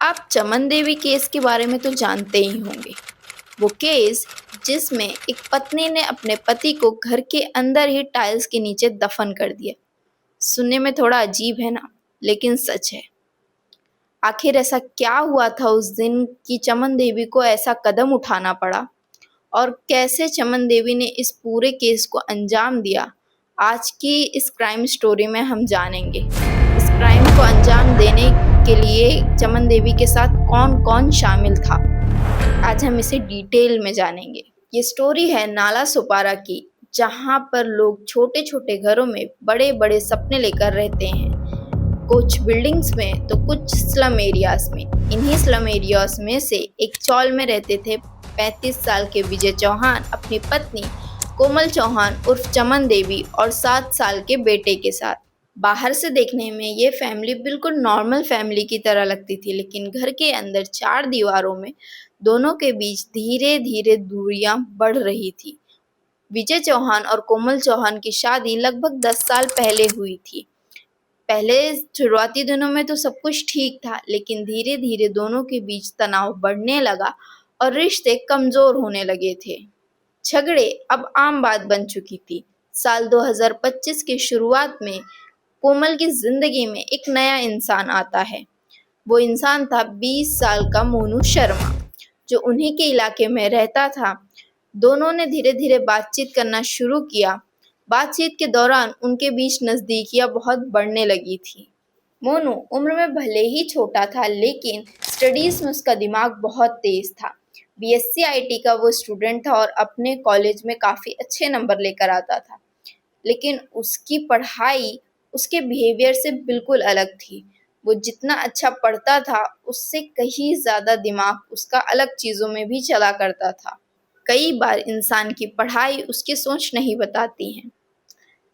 आप चमन देवी केस के बारे में तो जानते ही होंगे। वो केस जिसमें एक पत्नी ने अपने पति को घर के अंदर ही टाइल्स के नीचे दफन कर दिया। सुनने में थोड़ा अजीब है ना, लेकिन सच है। आखिर ऐसा क्या हुआ था उस दिन कि चमन देवी को ऐसा कदम उठाना पड़ा, और कैसे चमन देवी ने इस पूरे केस को अंजाम दिया, आज की इस क्राइम स्टोरी में हम जानेंगे। इस क्राइम को अंजाम देने के लिए चमन देवी के साथ कौन कौन शामिल था, आज हम इसे डिटेल में जानेंगे। ये स्टोरी है नाला सोपारा की, जहाँ पर लोग छोटे छोटे घरों में बड़े बड़े सपने लेकर रहते हैं। कुछ बिल्डिंग्स में तो कुछ स्लम एरियाज में। इन्हीं स्लम एरियाज में से एक चौल में रहते थे 35 साल के विजय चौहान अपनी पत्नी कोमल चौहान उर्फ चमन देवी और 7 साल के बेटे के साथ। बाहर से देखने में ये फैमिली बिल्कुल नॉर्मल फैमिली की तरह लगती थी, लेकिन घर के अंदर 4 दीवारों में दोनों के बीच धीरे धीरे दूरियां बढ़ रही थी। विजय चौहान और कोमल चौहान की शादी लगभग 10 साल पहले हुई थी। पहले शुरुआती दिनों में तो सब कुछ ठीक था, लेकिन धीरे धीरे दोनों के बीच तनाव बढ़ने लगा और रिश्ते कमजोर होने लगे थे। झगड़े अब आम बात बन चुकी थी। साल 2025 की शुरुआत में कोमल की जिंदगी में एक नया इंसान आता है। वो इंसान था 20 साल का मोनू शर्मा, जो उन्हीं के इलाके में रहता था। दोनों ने धीरे धीरे बातचीत करना शुरू किया। बातचीत के दौरान उनके बीच नजदीकियां बहुत बढ़ने लगी थी। मोनू उम्र में भले ही छोटा था, लेकिन स्टडीज में उसका दिमाग बहुत तेज था। बीएससी आईटी का वो स्टूडेंट था और अपने कॉलेज में काफ़ी अच्छे नंबर लेकर आता था। लेकिन उसकी पढ़ाई उसके बिहेवियर से बिल्कुल अलग थी। वो जितना अच्छा पढ़ता था, उससे कहीं ज़्यादा दिमाग उसका अलग चीज़ों में भी चला करता था। कई बार इंसान की पढ़ाई उसकी सोच नहीं बताती है।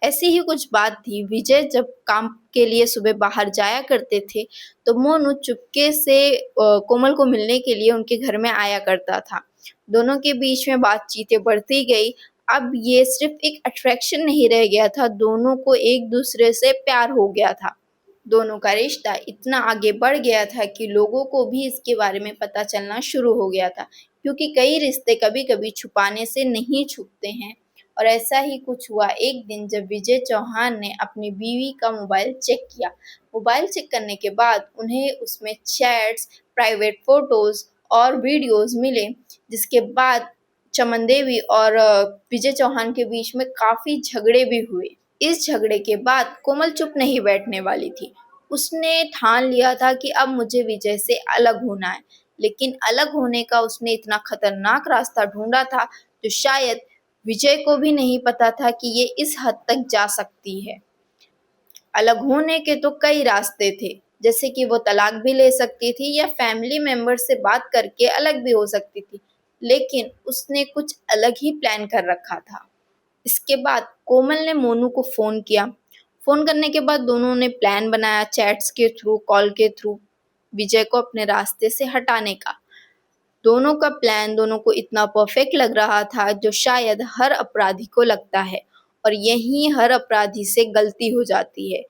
ऐसी ही कुछ बात थी। विजय जब काम के लिए सुबह बाहर जाया करते थे, तो मोनू चुपके से कोमल को मिलने के लिए उनके घर में आया करता था। दोनों के बीच में बातचीतें बढ़ती गई। अब ये सिर्फ एक अट्रैक्शन नहीं रह गया था, दोनों को एक दूसरे से प्यार हो गया था। दोनों का रिश्ता इतना आगे बढ़ गया था कि लोगों को भी इसके बारे में पता चलना शुरू हो गया था, क्योंकि कई रिश्ते कभी कभी छुपाने से नहीं छुपते हैं। और ऐसा ही कुछ हुआ एक दिन, जब विजय चौहान ने अपनी बीवी का मोबाइल चेक किया। मोबाइल चेक करने के बाद उन्हें उसमें चैट्स, प्राइवेट फोटोज और वीडियोस मिले, जिसके बाद चमन देवी और विजय चौहान के बीच में काफी झगड़े भी हुए। इस झगड़े के बाद कोमल चुप नहीं बैठने वाली थी। उसने ठान लिया था कि अब मुझे विजय से अलग होना है। लेकिन अलग होने का उसने इतना खतरनाक रास्ता ढूंढा था, जो शायद विजय को भी नहीं पता था कि ये इस हद तक जा सकती है। अलग होने के तो कई रास्ते थे, जैसे कि वो तलाक भी ले सकती थी या फैमिली मेंबर से बात करके अलग भी हो सकती थी, लेकिन उसने कुछ अलग ही प्लान कर रखा था। इसके बाद कोमल ने मोनू को फ़ोन किया। फ़ोन करने के बाद दोनों ने प्लान बनाया, चैट्स के थ्रू, कॉल के थ्रू, विजय को अपने रास्ते से हटाने का। दोनों का प्लान दोनों को इतना परफेक्ट लग रहा था, जो शायद हर अपराधी को लगता है, और यहीं हर अपराधी से गलती हो जाती है,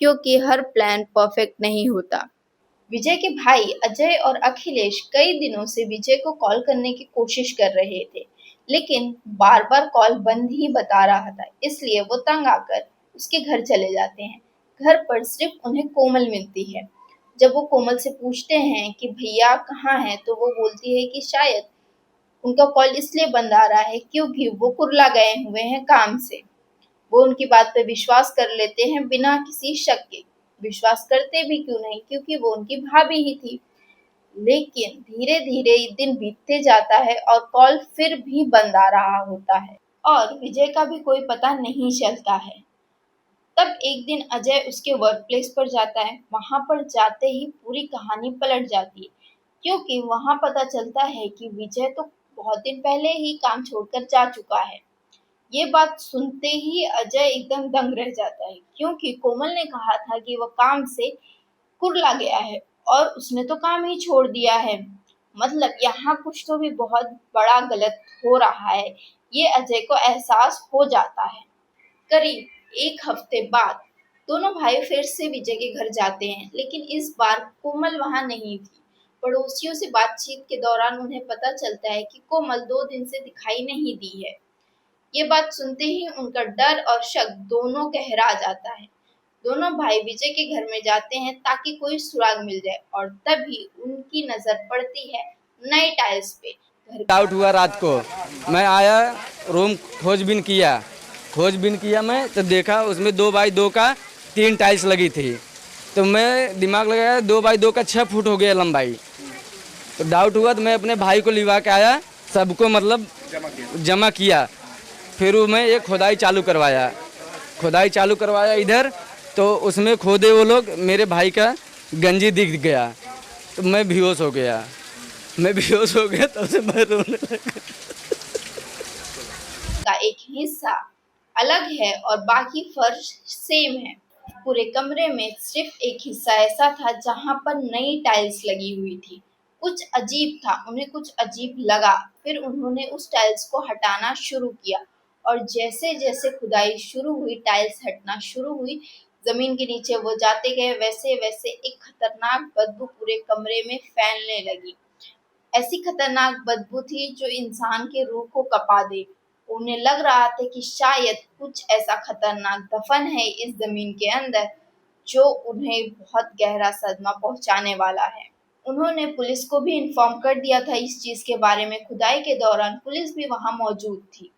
क्योंकि हर प्लान परफेक्ट नहीं होता। विजय के भाई अजय और अखिलेश कई दिनों से विजय को कॉल करने की कोशिश कर रहे थे, लेकिन बार बार कॉल बंद ही बता रहा था। इसलिए वो तंग आकर उसके घर चले जाते हैं। घर पर सिर्फ उन्हें कोमल मिलती है। जब वो कोमल से पूछते हैं कि भैया कहाँ हैं, तो वो बोलती है कि शायद उनका कॉल इसलिए बंद आ रहा है क्योंकि वो कुर्ला गए हुए हैं काम से। वो उनकी बात पे विश्वास कर लेते हैं बिना किसी शक के। विश्वास करते भी क्यों नहीं, क्योंकि वो उनकी भाभी ही थी। लेकिन धीरे धीरे दिन बीतते जाता है और कॉल फिर भी बंद आ रहा होता है, और विजय का भी कोई पता नहीं चलता है। तब एक दिन अजय उसके वर्क प्लेस पर जाता है। वहां पर जाते ही पूरी कहानी पलट जाती है, क्योंकि वहां पता चलता है कि विजय तो बहुत दिन पहले ही काम छोड़कर जा चुका है। ये बात सुनते ही अजय एकदम दंग रह जाता है, क्योंकि कोमल ने कहा था कि वह काम से कुर्ला गया है और उसने तो काम ही छोड़ दिया है। मतलब यहाँ कुछ तो भी बहुत बड़ा गलत हो रहा है। ये अजय को एहसास हो जाता है। करीब एक हफ्ते बाद दोनों भाई फिर से विजय के घर जाते हैं, लेकिन इस बार कोमल वहां नहीं थी। पड़ोसियों से बातचीत के दौरान उन्हें पता चलता है कि कोमल 2 दिन से दिखाई नहीं दी है। ये बात सुनते ही उनका डर और शक दोनों गहरा जाता है। दोनों भाई विजय के घर में जाते हैं ताकि कोई सुराग मिल जाए और तभी उनकी नजर पड़ती है नए टाइल्स पे। घर आउट हुआ रात को, मैं आया, रूम खोजबीन किया मैं तो देखा उसमें 2x2 का 3 टाइल्स लगी थी। तो मैं दिमाग लगाया 2x2 का 6 फुट हो गया लंबाई। तो डाउट हुआ तो मैं अपने भाई को लिवा के आया, सबको मतलब जमा किया। फिर वो मैं एक खुदाई चालू करवाया इधर, तो उसमें खोदे वो लोग, मेरे भाई का गंजी दिख गया। तो मैं बेहोश हो गया, तब से मैं रोने लगा। का एक हिस्सा अलग है और बाकी फर्श सेम है। पूरे कमरे में सिर्फ एक हिस्सा ऐसा था जहां पर नई टाइल्स लगी हुई थी। कुछ अजीब था, उन्हें कुछ अजीब लगा। फिर उन्होंने उस टाइल्स को हटाना शुरू किया और जैसे जैसे खुदाई शुरू हुई, टाइल्स हटना शुरू हुई, जमीन के नीचे वो जाते गए, वैसे वैसे एक खतरनाक बदबू पूरे कमरे में फैलने लगी। ऐसी खतरनाक बदबू थी जो इंसान के रूह को कपा दे। उन्हें लग रहा था कि शायद कुछ ऐसा खतरनाक दफन है इस जमीन के अंदर जो उन्हें बहुत गहरा सदमा पहुंचाने वाला है। उन्होंने पुलिस को भी इन्फॉर्म कर दिया था इस चीज के बारे में। खुदाई के दौरान पुलिस भी वहां मौजूद थी।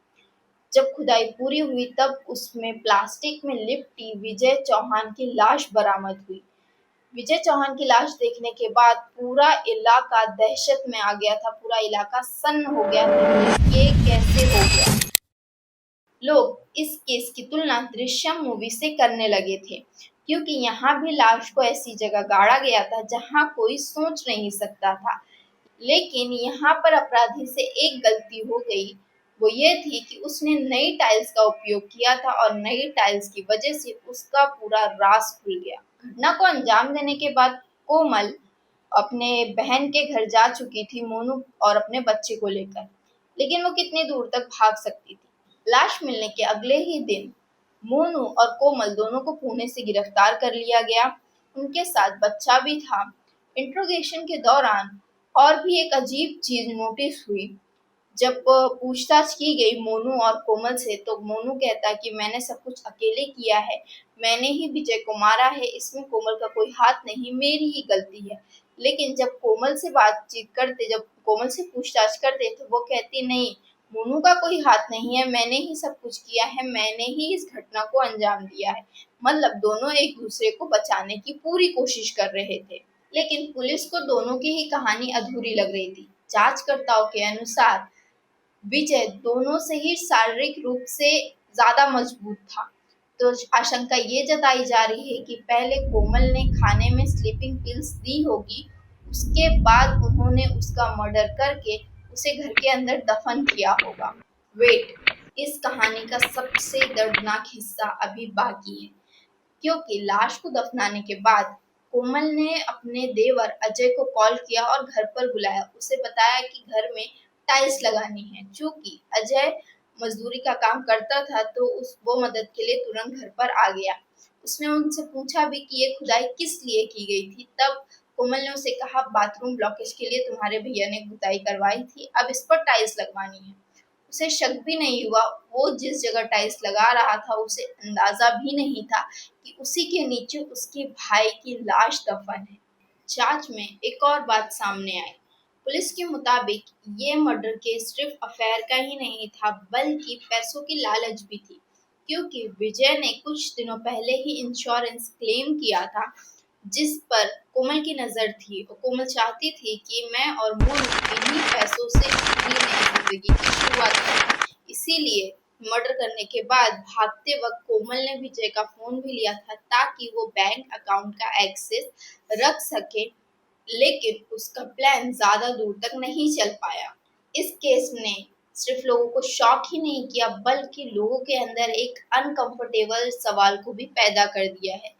जब खुदाई पूरी हुई तब उसमें प्लास्टिक में लिपटी विजय चौहान की लाश बरामद हुई। विजय चौहान की लाश देखने के बाद पूरा इलाका दहशत में आ गया था। पूरा इलाका सन्न हो गया था कि ये कैसे हो गया। लोग इस केस की तुलना दृश्यम मूवी से करने लगे थे, क्योंकि यहाँ भी लाश को ऐसी जगह गाड़ा गया था जहाँ कोई सोच नहीं सकता था। लेकिन यहाँ पर अपराधी से एक गलती हो गई, वो ये थी कि उसने नई टाइल्स का उपयोग किया था और नई टाइल्स की वजह से उसका पूरा राज खुल गया। घटना को अंजाम देने के बाद कोमल अपने बहन के घर जा चुकी थी, मोनू और अपने बच्चे को लेकर। लेकिन वो कितनी दूर तक भाग सकती थी। लाश मिलने के अगले ही दिन मोनू और कोमल दोनों को पुणे से गिरफ्तार कर लिया गया। उनके साथ बच्चा भी था। इंट्रोगेशन के दौरान और भी एक अजीब चीज नोटिस हुई। जब पूछताछ की गई मोनू और कोमल से, तो मोनू कहता कि मैंने सब कुछ अकेले किया है, मैंने ही विजय को मारा है, इसमें कोमल का कोई हाथ नहीं, मेरी ही गलती है। लेकिन जब कोमल से पूछताछ करते तो वो कहती नहीं, मोनू का कोई हाथ नहीं है, मैंने ही सब कुछ किया है, मैंने ही इस घटना को अंजाम दिया है। मतलब दोनों एक दूसरे को बचाने की पूरी कोशिश कर रहे थे। लेकिन पुलिस को दोनों की ही कहानी अधूरी लग रही थी। जांचकर्ताओं के अनुसार विजय दोनों से ही शारीरिक रूप से ज्यादा मजबूत था। तो आशंका ये जताई जा रही है कि पहले कोमल ने खाने में स्लीपिंग पिल्स दी होगी, उसके बाद उन्होंने उसका मर्डर करके उसे घर के अंदर दफन किया होगा। वेट, इस कहानी का सबसे दर्दनाक हिस्सा अभी बाकी है, क्योंकि लाश को दफनाने के बाद कोमल ने अपने देवर अजय को कॉल किया और घर पर बुलाया। उसे बताया कि घर में टाइल्स लगानी है। चूंकि अजय मजदूरी का काम करता था तो वो मदद के लिए तुरंत घर पर आ गया। उसने उनसे पूछा भी कि ये खुदाई किस लिए की गई थी। तब कोमल ने उसे कहा, बाथरूम ब्लॉकेज के लिए तुम्हारे भैया ने खुदाई करवाई थी, अब इस पर टाइल्स लगवानी है। उसे शक भी नहीं हुआ। वो जिस जगह टाइल्स लगा रहा था उसे अंदाजा भी नहीं था कि उसी के नीचे उसके भाई की लाश दफन है। जांच में एक और बात सामने आई। पुलिस के मुताबिक ये मर्डर केस सिर्फ अफेयर का ही नहीं था, बल्कि पैसों की लालच भी थी। क्योंकि विजय ने कुछ दिनों पहले ही इंश्योरेंस क्लेम किया था, जिस पर कोमल की नजर थी और कोमल चाहती थी कि मैं और मोनू इन्हीं पैसों से अपनी नई जिंदगी की शुरुआत करें। इसीलिए मर्डर करने के बाद भागते वक्त कोमल ने विजय का फोन भी लिया था ताकि वो बैंक अकाउंट का एक्सेस रख सके। लेकिन उसका प्लान ज्यादा दूर तक नहीं चल पाया। इस केस ने सिर्फ लोगों को शॉक ही नहीं किया, बल्कि लोगों के अंदर एक अनकंफर्टेबल सवाल को भी पैदा कर दिया है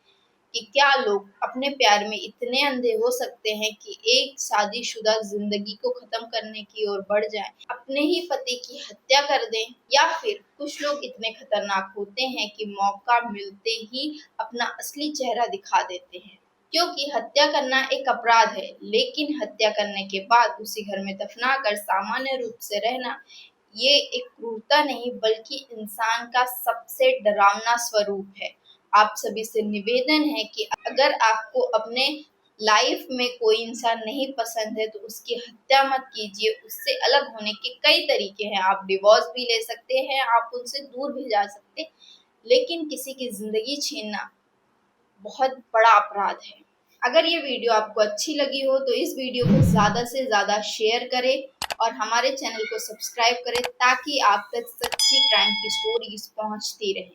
कि क्या लोग अपने प्यार में इतने अंधे हो सकते हैं कि एक शादीशुदा जिंदगी को खत्म करने की ओर बढ़ जाएं, अपने ही पति की हत्या कर दें। या फिर कुछ लोग इतने खतरनाक होते हैं कि मौका मिलते ही अपना असली चेहरा दिखा देते हैं। क्योंकि हत्या करना एक अपराध है, लेकिन हत्या करने के बाद उसी घर में दफनाकर सामान्य रूप से रहना, ये एक क्रूरता नहीं बल्कि इंसान का सबसे डरावना स्वरूप है। आप सभी से निवेदन है कि अगर आपको अपने लाइफ में कोई इंसान नहीं पसंद है तो उसकी हत्या मत कीजिए। उससे अलग होने के कई तरीके हैं, आप डिवोर्स भी ले सकते हैं, आप उनसे दूर भी जा सकते हैं, लेकिन किसी की जिंदगी छीनना बहुत बड़ा अपराध है। अगर ये वीडियो आपको अच्छी लगी हो तो इस वीडियो को ज़्यादा से ज़्यादा शेयर करें और हमारे चैनल को सब्सक्राइब करें ताकि आप तक सच्ची क्राइम की स्टोरीज पहुंचती रहें।